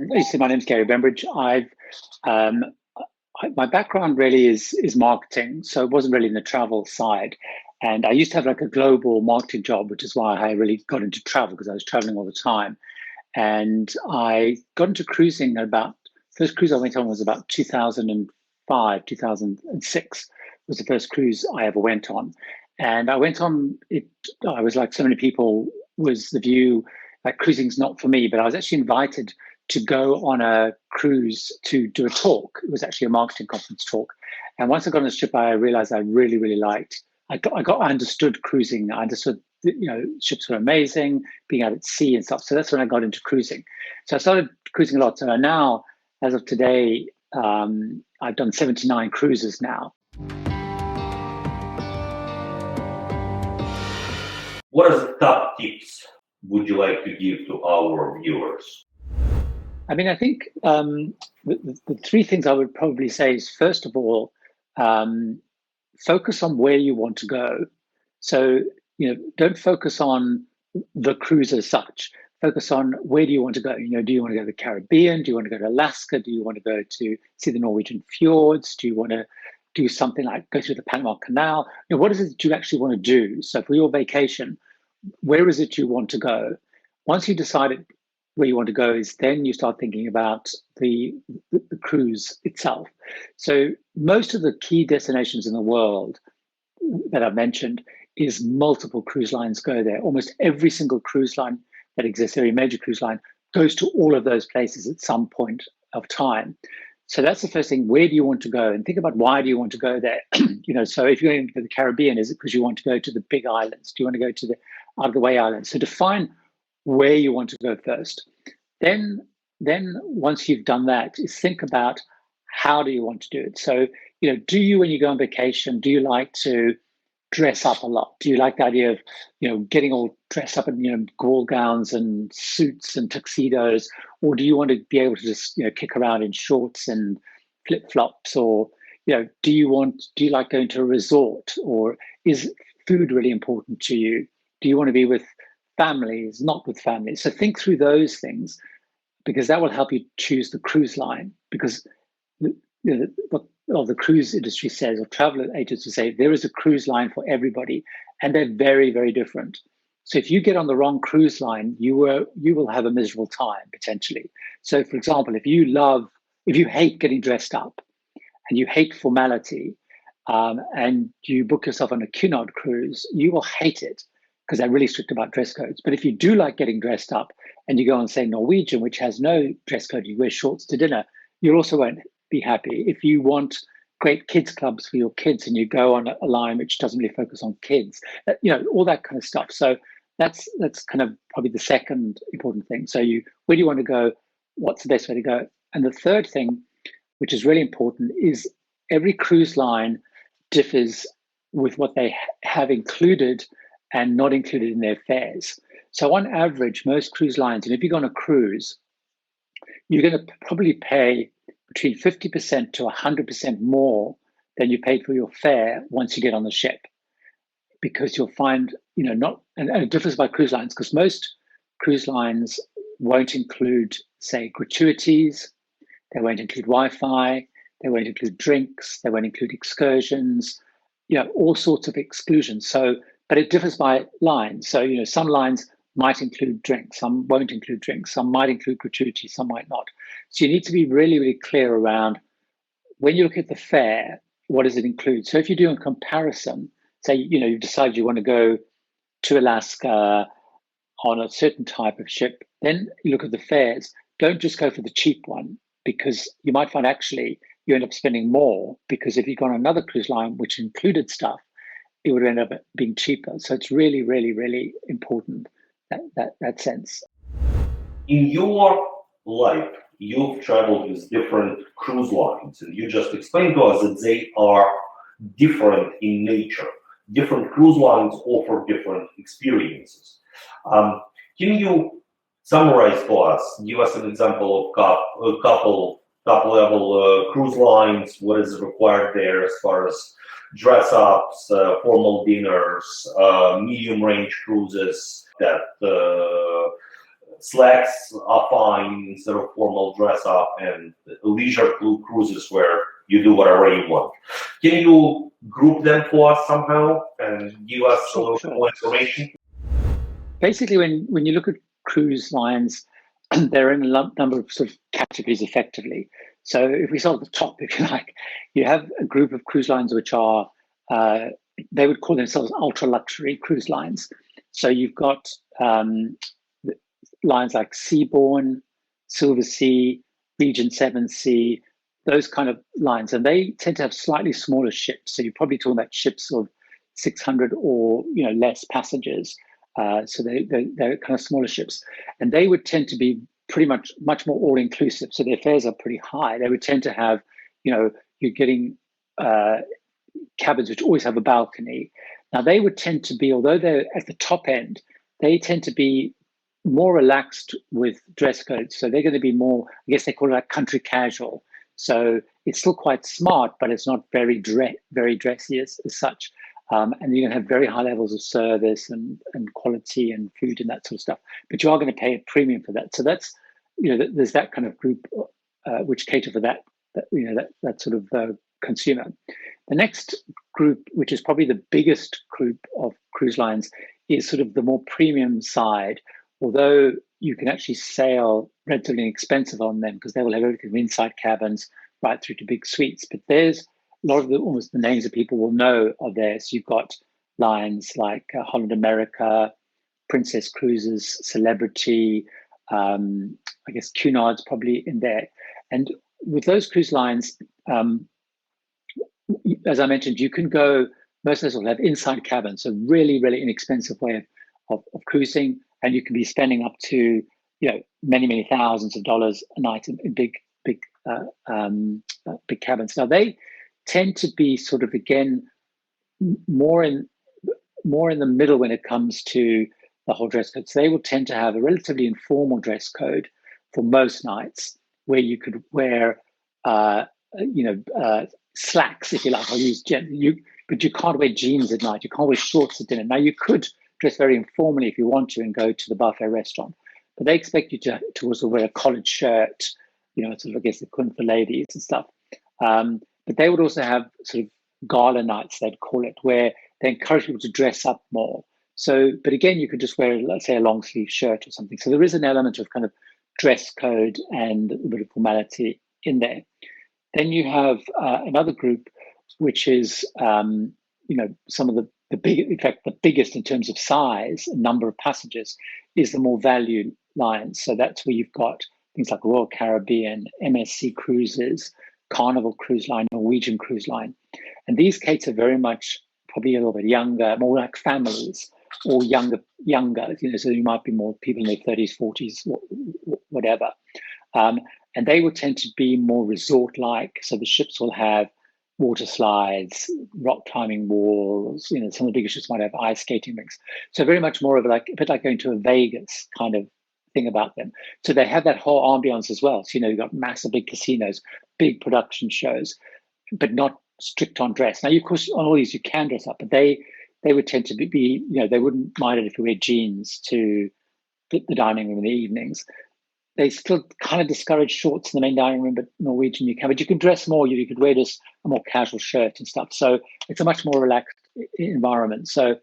So my name's Gary Bembridge. Um, my background really is marketing, so it wasn't really in the travel side. And I used to have like a global marketing job, which is why I really got into travel because I was traveling all the time. And I got into cruising at about first cruise I went on was about 2005, 2006 was the first cruise I ever went on. And I went on it. I was like so many people was the view like cruising's not for me, but I was actually invited to go on a cruise to do a talk. It was actually a marketing conference talk. And once I got on the ship, I realized I really, really liked. I understood cruising. I understood ships were amazing, being out at sea and stuff. So that's when I got into cruising. So I started cruising a lot. So now, as of today, I've done 79 cruises now. What are the top tips would you like to give to our viewers? I mean, I think the three things I would probably say is, first of all, focus on where you want to go. So, don't focus on the cruise as such. Focus on where do you want to go? Do you want to go to the Caribbean? Do you want to go to Alaska? Do you want to go to see the Norwegian fjords? Do you want to do something like go through the Panama Canal? What is it that you actually want to do? So for your vacation, where is it you want to go? Once you decided where you want to go is then you start thinking about the cruise itself. So most of the key destinations in the world that I've mentioned is multiple cruise lines go there. Almost every single cruise line that exists, every major cruise line goes to all of those places at some point of time. So that's the first thing. Where do you want to go? And think about why do you want to go there? So if you're going to the Caribbean, is it because you want to go to the big islands? Do you want to go to the out of the way islands? So define where you want to go first. Then once you've done that, is think about how do you want to do it. So, do you, when you go on vacation, do you like to dress up a lot? Do you like the idea of, getting all dressed up in, ball gowns and suits and tuxedos? Or do you want to be able to just, kick around in shorts and flip flops? Or, do you like going to a resort? Or is food really important to you? Do you want to be with families, not with families? So think through those things because that will help you choose the cruise line. Because what the cruise industry says, or travel agencies say, there is a cruise line for everybody, and they're very, very different. So if you get on the wrong cruise line, you will have a miserable time potentially. So, for example, if you hate getting dressed up, and you hate formality, and you book yourself on a Cunard cruise, you will hate it because they're really strict about dress codes. But if you do like getting dressed up, and you go on, say, Norwegian, which has no dress code, you wear shorts to dinner, you also won't be happy. If you want great kids clubs for your kids and you go on a line which doesn't really focus on kids, all that kind of stuff. So that's kind of probably the second important thing. So where do you want to go? What's the best way to go? And the third thing, which is really important, is every cruise line differs with what they have included and not included in their fares. So on average, most cruise lines, and if you go on a cruise, you're going to probably pay between 50% to 100% more than you paid for your fare once you get on the ship. Because you'll find, and it differs by cruise lines, because most cruise lines won't include, say, gratuities, they won't include Wi-Fi, they won't include drinks, they won't include excursions, all sorts of exclusions. So, but it differs by lines. So, some lines might include drinks, some won't include drinks, some might include gratuities, some might not. So you need to be really, really clear around when you look at the fare, what does it include? So if you do a comparison, say, you've decided you want to go to Alaska on a certain type of ship, then you look at the fares. Don't just go for the cheap one, because you might find actually you end up spending more, because if you go on another cruise line which included stuff, it would end up being cheaper. So it's really, really, really important, that sense. In your life, you've traveled with different cruise lines, and you just explained to us that they are different in nature. Different cruise lines offer different experiences. Can you summarize for us, give us an example of top-level cruise lines, what is required there as far as dress-ups, formal dinners, medium-range cruises that slacks are fine instead of formal dress up, and leisure cruises where you do whatever you want. Can you group them for us somehow and give us a little more information? Basically, when you look at cruise lines, they're in a number of sort of categories effectively. So if we start at the top, if you like, you have a group of cruise lines which are, they would call themselves ultra luxury cruise lines. So you've got lines like Seabourn, Silver Sea, Regent Seven Sea, those kind of lines. And they tend to have slightly smaller ships. So you're probably talking about ships of 600 or less passengers. So they're kind of smaller ships. And they would tend to be pretty much more all-inclusive. So their fares are pretty high. They would tend to have, you're getting cabins which always have a balcony. Now they would tend to be, although they're at the top end, they tend to be more relaxed with dress codes. So they're going to be more, I guess they call it like country casual. So it's still quite smart, but it's not very dressy as such. And you're going to have very high levels of service and quality and food and that sort of stuff. But you are going to pay a premium for that. So that's, there's that kind of group which cater for that sort of consumer. The next group, which is probably the biggest group of cruise lines, is sort of the more premium side, although you can actually sail relatively inexpensive on them because they will have everything from inside cabins right through to big suites. But there's a lot of almost the names that people will know are there. So you've got lines like Holland America, Princess Cruises, Celebrity, I guess Cunard's probably in there. And with those cruise lines, as I mentioned, you can go, most of those will have inside cabins, so really, really inexpensive way of cruising. And you can be spending up to, many thousands of dollars a night in big cabins. Now they tend to be sort of, again, more in the middle when it comes to the whole dress code. So they will tend to have a relatively informal dress code for most nights, where you could wear, slacks, if you like. I'll use but you can't wear jeans at night. You can't wear shorts at dinner. Now you could dress very informally if you want to and go to the buffet restaurant, but they expect you to also wear a collared shirt. Sort of, I guess, equivalent for ladies and stuff. But they would also have sort of gala nights, they'd call it, where they encourage people to dress up more. So, but again, you could just wear, let's say, a long sleeve shirt or something. So there is an element of kind of dress code and a bit of formality in there. Then you have another group, which is, some of the big, in fact, the biggest in terms of size and number of passengers is the more value lines. So that's where you've got things like Royal Caribbean, MSC Cruises, Carnival Cruise Line, Norwegian Cruise Line. And these cater very much probably a little bit younger, more like families or younger, so you might be more people in their 30s, 40s, whatever. And they will tend to be more resort-like. So the ships will have water slides, rock climbing walls, some of the bigger ships might have ice skating rinks. So very much more of a bit like going to a Vegas kind of thing about them. So they have that whole ambiance as well. So, you've got massive big casinos, big production shows, but not strict on dress. Now, of course, on all these you can dress up, but they would tend to be, they wouldn't mind it if you wear jeans to the dining room in the evenings. They still kind of discourage shorts in the main dining room, but Norwegian you can. But you can dress more. You could wear just a more casual shirt and stuff. So it's a much more relaxed environment. So,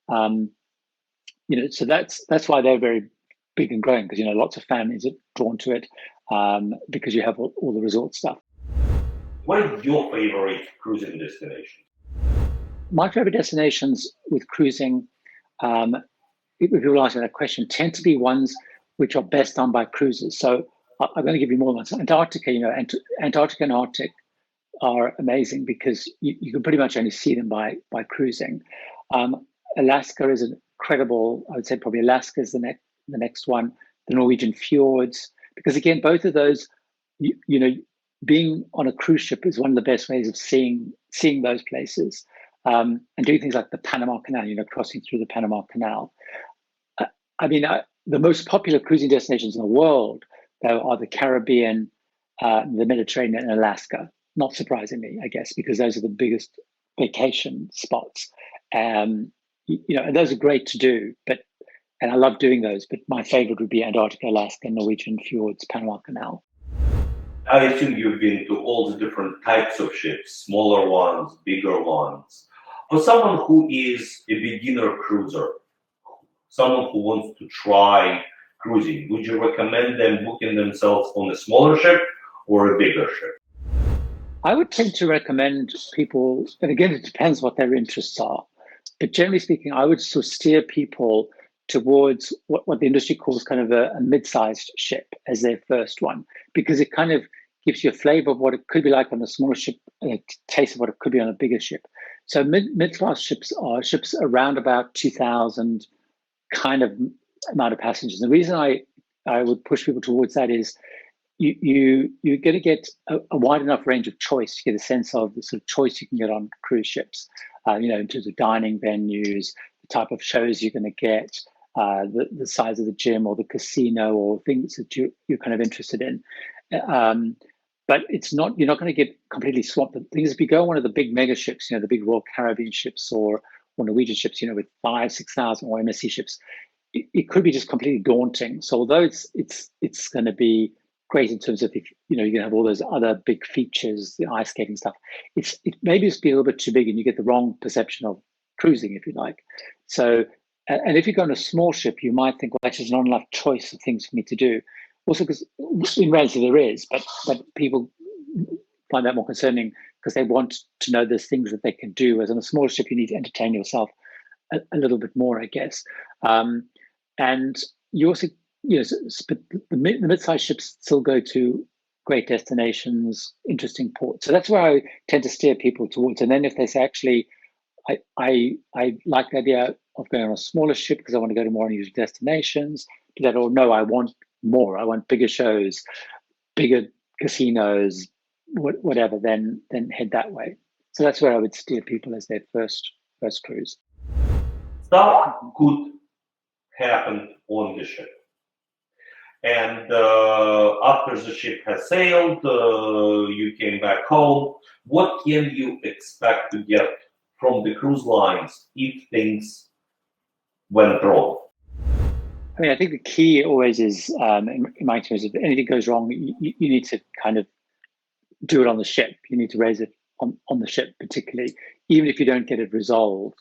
so that's why they're very big and growing, because lots of families are drawn to it because you have all the resort stuff. What are your favorite cruising destinations? My favorite destinations with cruising, if people ask me that question, tend to be ones which are best done by cruisers. So I'm going to give you more ones. Antarctica, Antarctica and Arctic are amazing because you can pretty much only see them by cruising. Alaska is incredible. I would say probably Alaska is the next one. The Norwegian fjords, because again, both of those, being on a cruise ship is one of the best ways of seeing those places, and doing things like the Panama Canal, crossing through the Panama Canal. The most popular cruising destinations in the world, though, are the Caribbean, the Mediterranean, and Alaska. Not surprisingly, I guess, because those are the biggest vacation spots. And those are great to do. But And I love doing those, but my favorite would be Antarctica, Alaska, Norwegian fjords, Panama Canal. I assume you've been to all the different types of ships, smaller ones, bigger ones. For someone who is a beginner cruiser, someone who wants to try cruising, would you recommend them booking themselves on a smaller ship or a bigger ship? I would tend to recommend people, and again, it depends what their interests are. But generally speaking, I would sort of steer people towards what the industry calls kind of a mid-sized ship as their first one, because it kind of gives you a flavor of what it could be like on a smaller ship and a taste of what it could be on a bigger ship. So mid-class ships are ships around about 2,000 kind of amount of passengers. The reason I would push people towards that is you're going to get a wide enough range of choice to get a sense of the sort of choice you can get on cruise ships. In terms of dining venues, the type of shows you're going to get, the size of the gym or the casino or things that you're kind of interested in. But you're not going to get completely swamped. The thing is, if you go on one of the big mega ships, the big Royal Caribbean ships or Norwegian ships, with 5,000-6,000 or MSC ships, it could be just completely daunting. So although it's going to be great in terms of if you're going to have all those other big features, the ice skating stuff, it maybe just be a little bit too big and you get the wrong perception of cruising, if you like. So, and if you go on a small ship, you might think, well, actually, there's not enough choice of things for me to do. Also, because in reality there is, but people find that more concerning because they want to know there's things that they can do. As on a small ship, you need to entertain yourself a little bit more, I guess. And you also, but the mid-sized ships still go to great destinations, interesting ports. So that's where I tend to steer people towards. And then if they say, actually, I like the idea of going on a smaller ship because I want to go to more unusual destinations, do that, or no, I want more. I want bigger shows, bigger casinos, whatever. Then head that way. So that's where I would steer people as their first cruise. Stuff could happen on the ship. And after the ship has sailed, you came back home. What can you expect to get from the cruise lines if things went wrong? I mean, I think the key always is, in my experience, if anything goes wrong, you need to kind of do it on the ship. You need to raise it on the ship, particularly. Even if you don't get it resolved,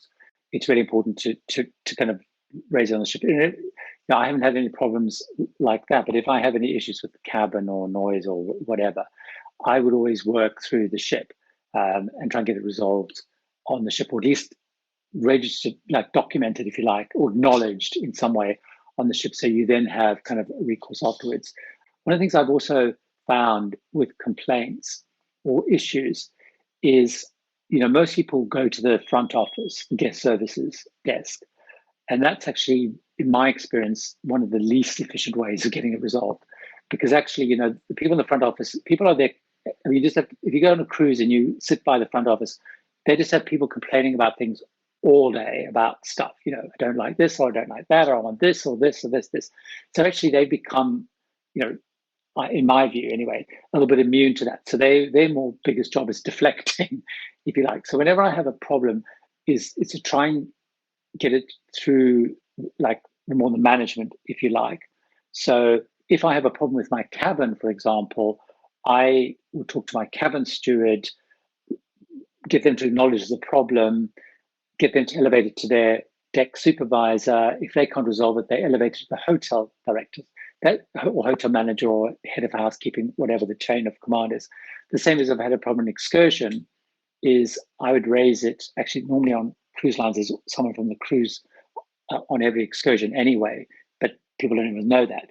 it's really important to kind of raise it on the ship. I haven't had any problems like that, but if I have any issues with the cabin or noise or whatever, I would always work through the ship and try and get it resolved on the ship, or at least registered, like documented, if you like, or acknowledged in some way on the ship. So you then have kind of recourse afterwards. One of the things I've also found with complaints or issues is, most people go to the front office, guest services desk. And that's actually, in my experience, one of the least efficient ways of getting it resolved. Because actually, the people in the front office, people are there. I mean, if you go on a cruise and you sit by the front office, they just have people complaining about things all day about stuff. I don't like this, or I don't like that, or I want this, or this, or this. So actually, they become, in my view anyway, a little bit immune to that. So their more biggest job is deflecting, if you like. So whenever I have a problem, is to try and get it through, like, the management, if you like. So if I have a problem with my cabin, for example, I will talk to my cabin steward, get them to acknowledge the problem, get them to elevate it to their deck supervisor. If they can't resolve it, they elevate it to the hotel director, or hotel manager, or head of housekeeping, whatever the chain of command is. The same as if I had a problem in excursion, is I would raise it, actually normally on cruise lines, there's someone from the cruise on every excursion anyway, but people don't even know that.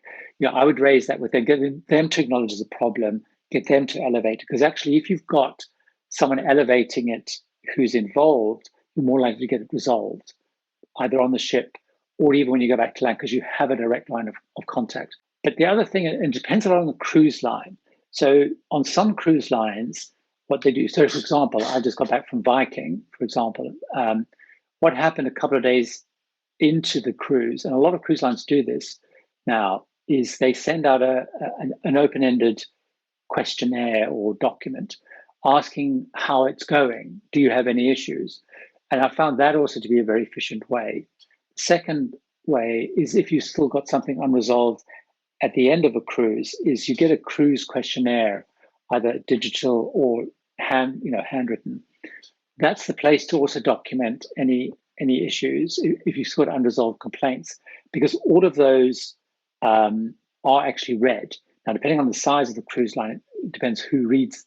I would raise that with them, get them to acknowledge the problem, get them to elevate it. Because actually, if you've got someone elevating it who's involved, you're more likely to get it resolved, either on the ship or even when you go back to land, because you have a direct line of contact. But the other thing, and it depends a lot on the cruise line. So on some cruise lines, what they do, so for example, I just got back from Viking, for example. What happened a couple of days into the cruise, and a lot of cruise lines do this now, is they send out an open-ended questionnaire or document asking how it's going. Do you have any issues? And I found that also to be a very efficient way. Second way is if you've still got something unresolved at the end of a cruise, is you get a cruise questionnaire, either digital or handwritten. That's the place to also document any issues if you've got unresolved complaints, because all of those are actually read. Now, depending on the size of the cruise line, it depends who reads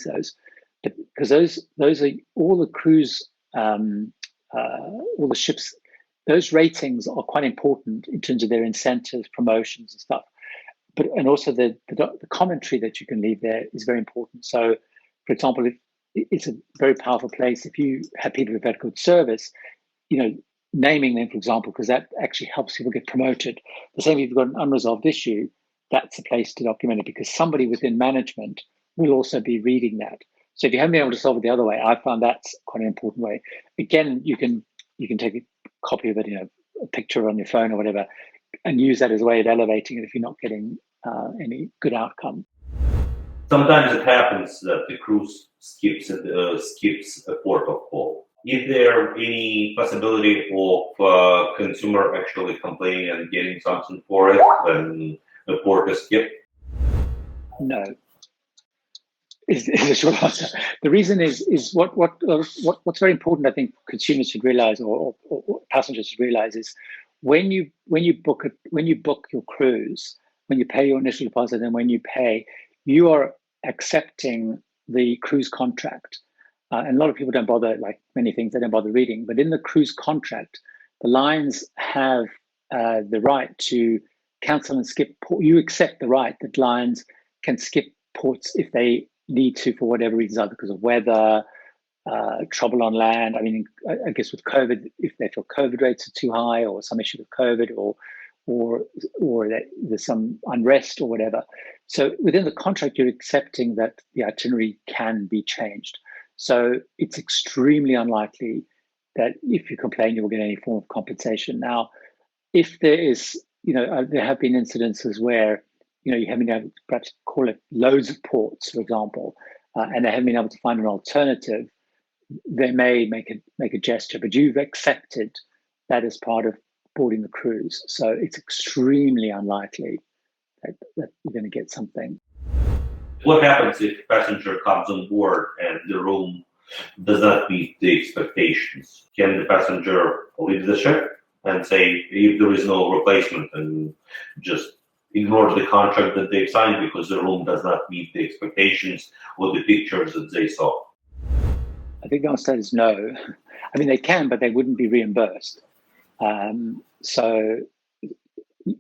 those, because those are all the cruise, all the ships. Those ratings are quite important in terms of their incentives, promotions, and stuff. And also the commentary that you can leave there is very important. So, for example, if it's a very powerful place, if you have people who've had good service, naming them, for example, because that actually helps people get promoted. The same if you've got an unresolved issue, that's a place to document it, because somebody within management will also be reading that. So if you haven't been able to solve it the other way, I found that's quite an important way. Again, you can take a copy of it, a picture on your phone or whatever, and use that as a way of elevating it if you're not getting any good outcome. Sometimes it happens that the cruise skips a port of call. Is there any possibility of consumer actually complaining and getting something for it when the port is skipped? No. Is the short answer. The reason is what's very important, I think consumers should realize, or passengers should realize, is when you book your cruise, when you pay your initial deposit and when you pay, you are accepting the cruise contract. And a lot of people don't bother, like many things, they don't bother reading. But in the cruise contract, the lines have the right to cancel and skip port. You accept the right that lines can skip ports if they need to for whatever reasons, either because of weather, trouble on land. I mean, I guess with COVID, if they feel COVID rates are too high or some issue with COVID, or that there's some unrest or whatever. So within the contract, you're accepting that the itinerary can be changed. So it's extremely unlikely that if you complain, you will get any form of compensation. Now, if there is, there have been incidences where, you haven't been able to perhaps call it loads of ports, for example, and they haven't been able to find an alternative, they may make a gesture, but you've accepted that as part of boarding the cruise. So it's extremely unlikely that you're going to get something. What happens if a passenger comes on board and the room does not meet the expectations? Can the passenger leave the ship and say, if there is no replacement, and just ignore the contract that they've signed because the room does not meet the expectations or the pictures that they saw? I think the answer is no. I mean, they can, but they wouldn't be reimbursed. So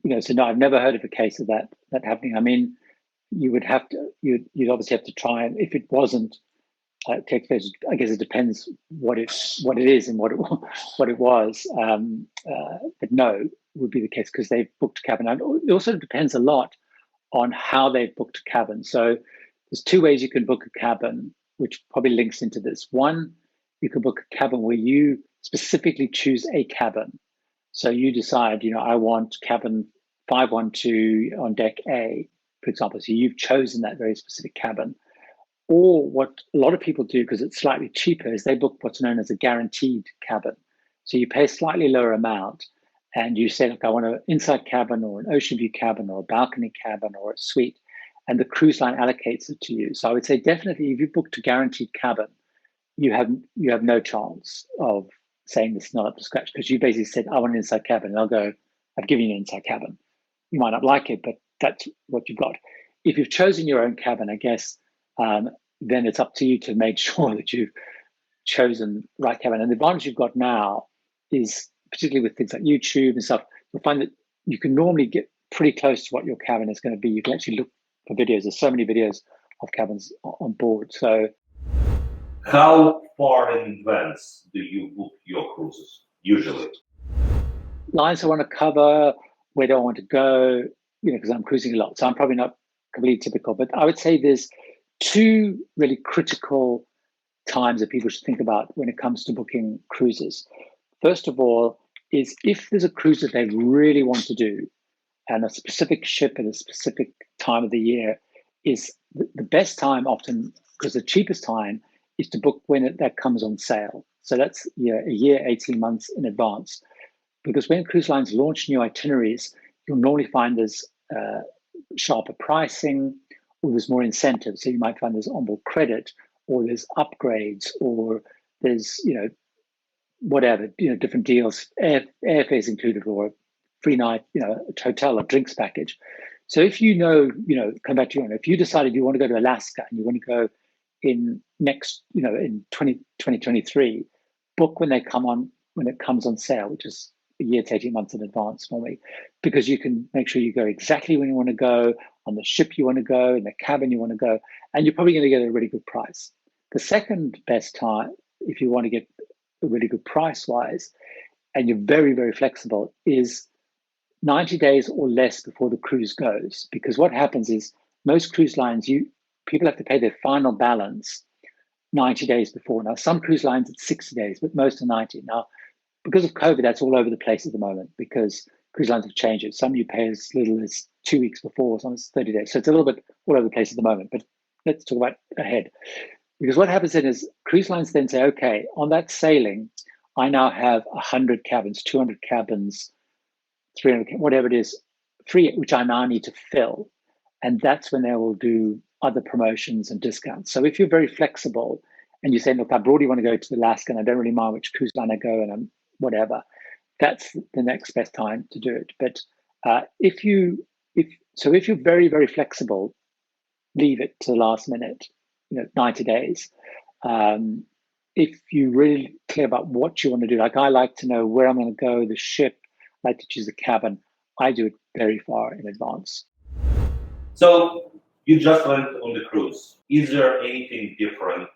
no, I've never heard of a case of that happening. I mean, you'd obviously have to try, and if it wasn't take place, I guess it depends what it is and what it was. But no, would be the case because they've booked a cabin. And it also depends a lot on how they've booked a cabin. So there's two ways you can book a cabin, which probably links into this. One, you can book a cabin where you specifically choose a cabin. So you decide, I want cabin 512 on deck A, for example. So you've chosen that very specific cabin. Or what a lot of people do, because it's slightly cheaper, is they book what's known as a guaranteed cabin. So you pay a slightly lower amount and you say, look, I want an inside cabin or an ocean view cabin or a balcony cabin or a suite. And the cruise line allocates it to you. So I would say definitely if you booked a guaranteed cabin, you have no chance of saying this is not up to scratch, because you basically said, I want an inside cabin. And they'll go, I've given you an inside cabin. You might not like it, but that's what you've got. If you've chosen your own cabin, I guess, then it's up to you to make sure that you've chosen the right cabin. And the advantage you've got now is, particularly with things like YouTube and stuff, you'll find that you can normally get pretty close to what your cabin is going to be. You can actually look for videos. There's so many videos of cabins on board. So, how far in advance do you book your cruises usually? Lines I want to cover, where do I want to go, because I'm cruising a lot. So I'm probably not completely typical, but I would say there's two really critical times that people should think about when it comes to booking cruises. First of all, is if there's a cruise that they really want to do, and a specific ship at a specific time of the year is the best time often, because the cheapest time is to book when that comes on sale. So that's a year, 18 months in advance. because when cruise lines launch new itineraries, you'll normally find there's sharper pricing, or there's more incentives. So you might find there's onboard credit, or there's upgrades, or there's whatever, different deals, airfares included, or a free night, a hotel or drinks package. So if come back to if you decided you want to go to Alaska and you want to go in in 2023, book when it comes on sale, which is a year to 18 months in advance normally, because you can make sure you go exactly when you want to go, on the ship you want to go, in the cabin you want to go, and you're probably going to get a really good price. The second best time, if you want to get a really good price wise, and you're very, very flexible, is 90 days or less before the cruise goes. Because what happens is most cruise lines, people have to pay their final balance 90 days before. Now, some cruise lines it's 60 days, but most are 90. Now, because of COVID, that's all over the place at the moment because cruise lines have changed it. Some you pay as little as 2 weeks before, some it's 30 days. So it's a little bit all over the place at the moment, but let's talk about ahead. Because what happens then is cruise lines then say, okay, on that sailing, I now have 100 cabins, 200 cabins, 300, whatever it is, free, which I now need to fill. And that's when they will do other promotions and discounts. So if you're very flexible and you say, look, I broadly want to go to Alaska and I don't really mind which cruise line I go and I'm whatever, that's the next best time to do it. But if you're very, very flexible, leave it to the last minute, 90 days. If you're really clear about what you want to do, like I like to know where I'm going to go, the ship, I like to choose a cabin, I do it very far in advance. So you just went on the cruise. Is there anything different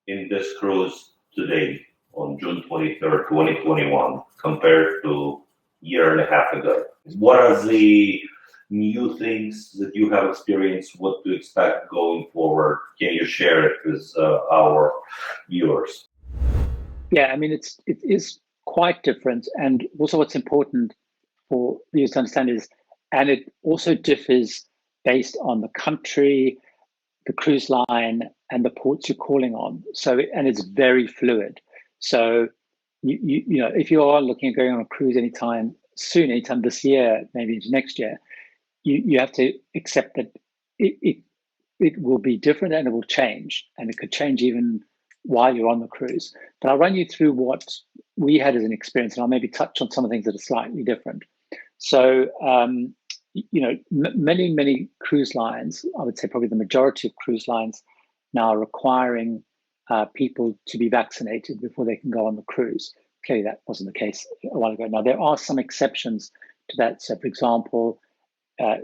in this cruise today on June 23rd, 2021 compared to a year and a half ago? What are the new things that you have experienced, what to expect going forward? Can you share it with our viewers? Yeah, I mean, it is quite different. And also what's important for viewers to understand is, and it also differs based on the country, the cruise line, and the ports you're calling on. So, and it's very fluid. So, if you are looking at going on a cruise anytime soon, anytime this year, maybe into next year, you have to accept that it will be different and it will change, and it could change even while you're on the cruise. But I'll run you through what we had as an experience, and I'll maybe touch on some of the things that are slightly different. So, many cruise lines, I would say probably the majority of cruise lines now are requiring people to be vaccinated before they can go on the cruise. Clearly, that wasn't the case a while ago. Now, there are some exceptions to that. So, for example,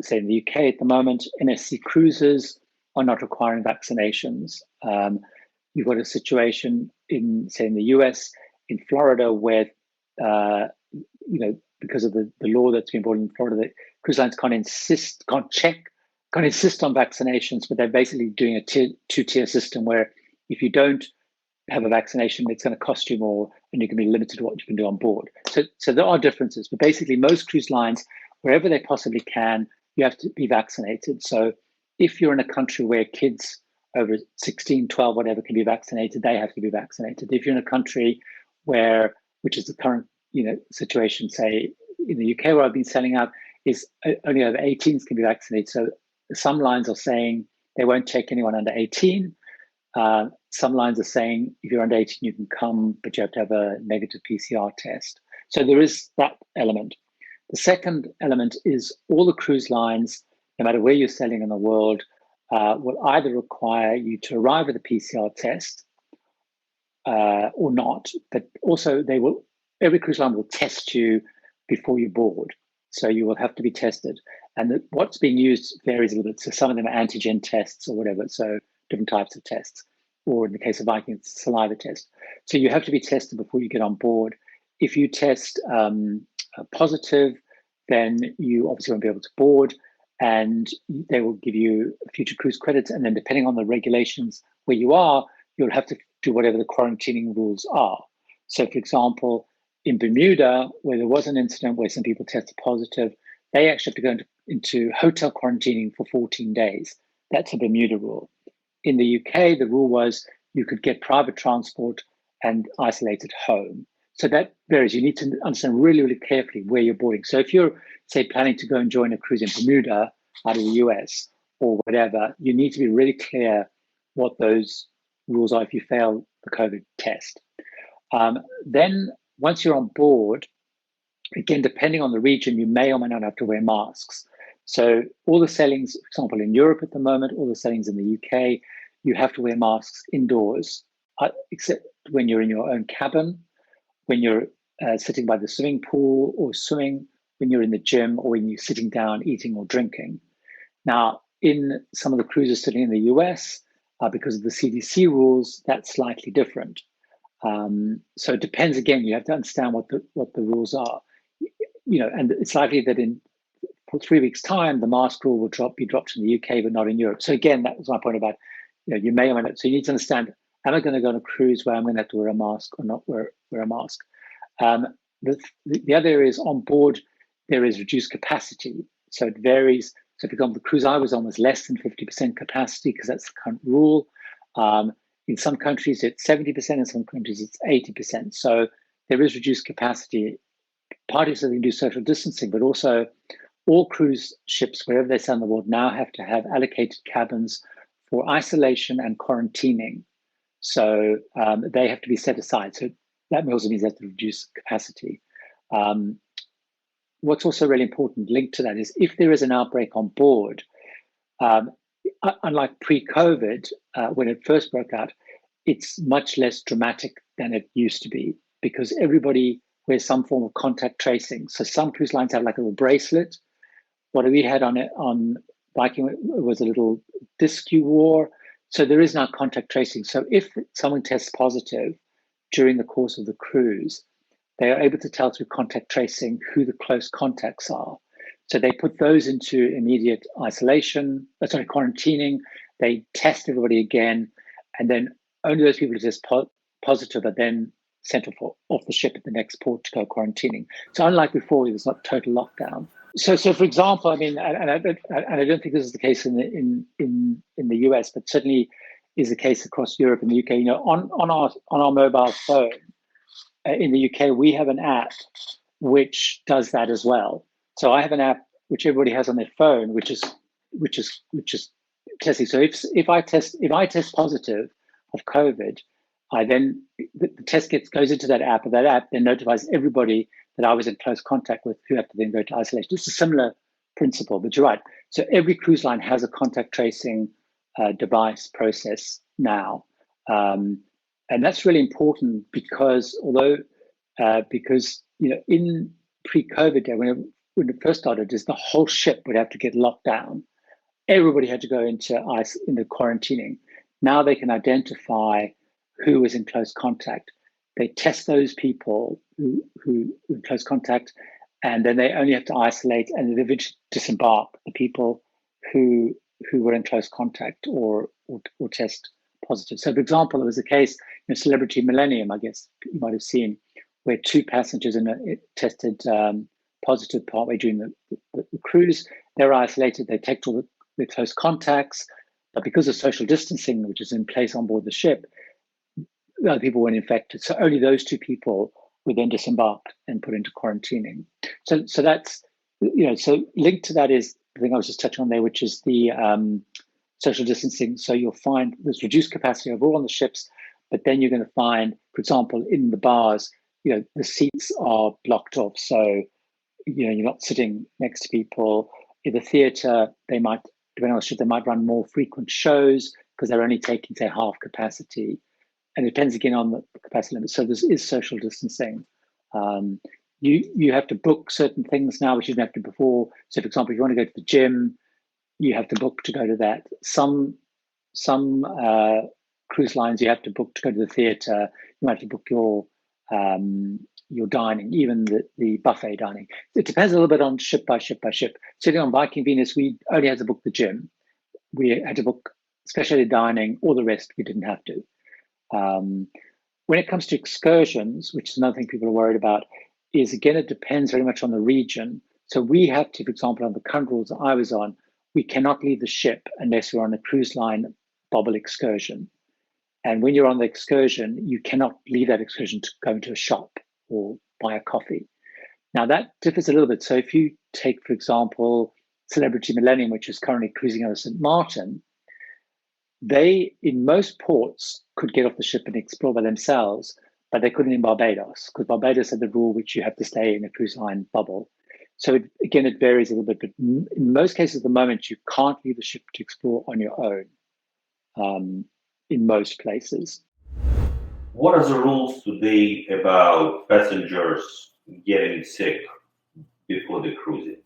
say in the UK at the moment, MSC cruises are not requiring vaccinations. You've got a situation in the US, in Florida, where because of the law that's been brought in Florida, that cruise lines can't insist on vaccinations, but they're basically doing a two-tier system where if you don't have a vaccination, it's going to cost you more, and you can be limited to what you can do on board. So there are differences, but basically most cruise lines, wherever they possibly can, you have to be vaccinated. So if you're in a country where kids over 16, 12, whatever can be vaccinated, they have to be vaccinated. If you're in a country which is the current situation, say in the UK where I've been selling out, is only over 18s can be vaccinated. So some lines are saying they won't take anyone under 18. Some lines are saying if you're under 18, you can come, but you have to have a negative PCR test. So there is that element. The second element is all the cruise lines, no matter where you're selling in the world, will either require you to arrive with a PCR test or not, but also every cruise line will test you before you board. So you will have to be tested. And what's being used varies a little bit. So some of them are antigen tests or whatever, so different types of tests. Or in the case of Viking, it's a saliva test. So you have to be tested before you get on board. If you test positive, then you obviously won't be able to board, and they will give you future cruise credits. And then depending on the regulations where you are, you'll have to do whatever the quarantining rules are. So for example, in Bermuda, where there was an incident where some people tested positive, they actually have to go into hotel quarantining for 14 days. That's a Bermuda rule. In the UK, the rule was you could get private transport and isolate at home. So that varies. You need to understand really, really carefully where you're boarding. So if you're, say, planning to go and join a cruise in Bermuda out of the US or whatever, you need to be really clear what those rules are if you fail the COVID test. Then once you're on board, again, depending on the region, you may or may not have to wear masks. So all the sailings, for example, in Europe at the moment, all the sailings in the UK, you have to wear masks indoors, except when you're in your own cabin, when you're sitting by the swimming pool or swimming, when you're in the gym, or when you're sitting down eating or drinking. Now, in some of the cruises sitting in the US, because of the CDC rules, that's slightly different. So it depends. Again, you have to understand what the rules are. And it's likely that for 3 weeks' time, the mask rule will be dropped in the UK, but not in Europe. So again, that was my point about, you may or may not. So you need to understand: am I going to go on a cruise where I'm going to have to wear a mask or not wear a mask? The other area is on board. There is reduced capacity, so it varies. So, for example, the cruise I was on was less than 50% capacity because that's the current rule. In some countries, it's 70%. In some countries, it's 80%. So there is reduced capacity. Partly so they can do social distancing, but also all cruise ships, wherever they sail in the world, now have to have allocated cabins for isolation and quarantining. So they have to be set aside. So that also means they have to reduce capacity. What's also really important linked to that is if there is an outbreak on board, unlike pre-COVID, when it first broke out, it's much less dramatic than it used to be because everybody wears some form of contact tracing. So some cruise lines have like a little bracelet. What we had on Viking was a little disc you wore. So there is now contact tracing. So if someone tests positive during the course of the cruise, they are able to tell through contact tracing who the close contacts are. So they put those into immediate quarantining. They test everybody again, and then only those people who test positive are then sent off the ship at the next port to go quarantining. So unlike before, it was not total lockdown. So for example, I mean, and I don't think this is the case in the US, but certainly is the case across Europe and the UK. On our mobile phone in the UK, we have an app which does that as well. So I have an app which everybody has on their phone, which is testing. So if I test positive of COVID, the test goes into that app, and that app then notifies everybody that I was in close contact with who have to then go to isolation. It's a similar principle, but you're right. So every cruise line has a contact tracing device process now. And that's really important because in pre-COVID day, when it first started, is the whole ship would have to get locked down. Everybody had to go into quarantining. Now they can identify who was in close contact. They test those people who in close contact, and then they only have to isolate and then eventually disembark the people who were in close contact or test positive. So, for example, there was a case in Celebrity Millennium, I guess you might have seen, where 2 passengers tested positive partway during the cruise. They were isolated. They checked all the close contacts, but because of social distancing, which is in place on board the ship, other people weren't infected. So only those 2 people were then disembarked and put into quarantining. So that's, so linked to that is the thing I was just touching on there, which is the social distancing. So you'll find there's reduced capacity overall on the ships, but then you're going to find, for example, in the bars, the seats are blocked off. So, you're not sitting next to people. In the theatre, depending on the ship, they might run more frequent shows because they're only taking, say, half capacity. And it depends again on the capacity limit. So this is social distancing. You have to book certain things now, which you didn't have to before. So, for example, if you want to go to the gym, you have to book to go to that. Some cruise lines you have to book to go to the theatre. You might have to book your dining, even the buffet dining. It depends a little bit on ship by ship by ship. Sitting on Viking Venus, we only had to book the gym. We had to book specialty dining. All the rest we didn't have to. When it comes to excursions, which is another thing people are worried about, is again, it depends very much on the region. So we have to, for example, on the current rules that I was on, we cannot leave the ship unless we're on a cruise line bobble excursion. And when you're on the excursion, you cannot leave that excursion to go into a shop or buy a coffee. Now that differs a little bit. So if you take, for example, Celebrity Millennium, which is currently cruising out of St. Martin, they, in most ports, could get off the ship and explore by themselves, but they couldn't in Barbados, because Barbados had the rule which you have to stay in a cruise line bubble. So again, it varies a little bit, but in most cases at the moment, you can't leave the ship to explore on your own in most places. What are the rules today about passengers getting sick before the cruising?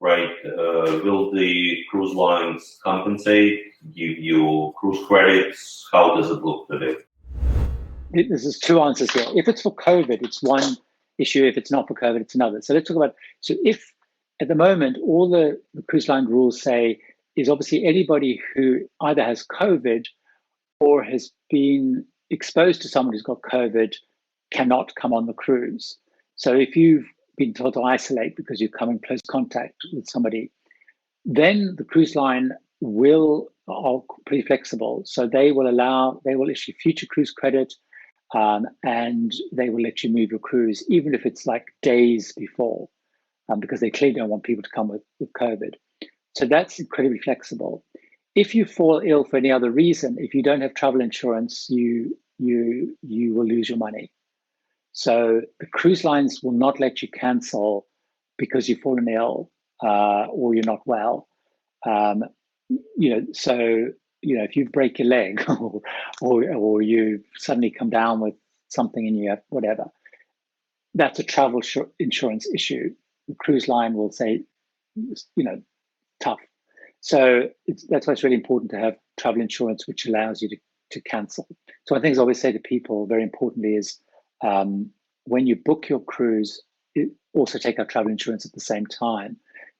Right? Will the cruise lines compensate, give you cruise credits? How does it look today? There's two answers here. If it's for COVID, it's one issue. If it's not for COVID, it's another. So let's talk about, so if at the moment, all the cruise line rules say is obviously anybody who either has COVID or has been exposed to someone who's got COVID cannot come on the cruise. So if you've been told to isolate because you come in close contact with somebody, then the cruise line are pretty flexible. So they will issue future cruise credit, and they will let you move your cruise, even if it's like days before, because they clearly don't want people to come with COVID. So that's incredibly flexible. If you fall ill for any other reason, if you don't have travel insurance, you will lose your money. So the cruise lines will not let you cancel because you've fallen ill or you're not well. If you break your leg or you suddenly come down with something and you have whatever, that's a travel insurance issue. The cruise line will say, tough. So that's why it's really important to have travel insurance, which allows you to cancel. So one of the things I always say to people, very importantly, is when you book your cruise, also take out travel insurance at the same time,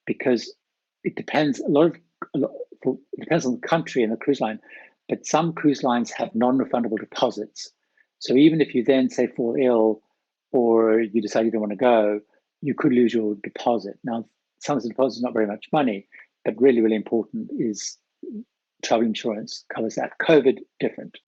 because it depends it depends on the country and the cruise line, but some cruise lines have non-refundable deposits. So even if you then say fall ill or you decide you don't want to go, you could lose your deposit. Now, some of the deposit is not very much money, but really, really important is travel insurance covers that. COVID, different.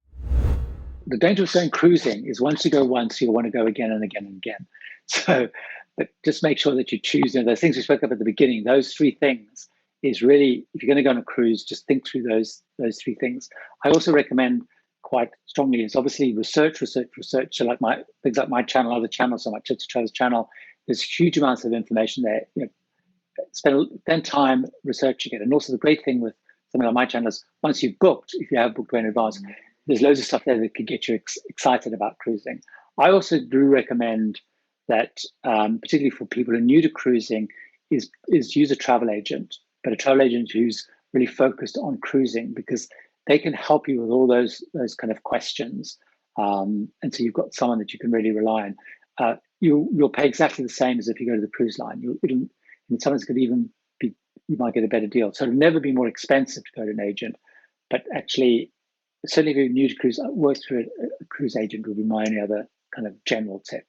The danger of going cruising is once you go once, you'll want to go again and again and again. So, but just make sure that you choose, those things we spoke of at the beginning, those three things is really, if you're going to go on a cruise, just think through those three things. I also recommend quite strongly is obviously research. So like things like my channel, other channels, so my Tips to Travelers channel, there's huge amounts of information there. Spend time researching it. And also the great thing with something like my channel is once you've booked, if you have booked way in advance, there's loads of stuff there that could get you excited about cruising. I also do recommend that, particularly for people who are new to cruising, is use a travel agent, but a travel agent who's really focused on cruising, because they can help you with all those kind of questions. And so you've got someone that you can really rely on. You'll pay exactly the same as if you go to the cruise line. And sometimes could even be, you might get a better deal. So it'll never be more expensive to go to an agent, but actually, certainly if you're new to cruise, work through a cruise agent would be my only other kind of general tip.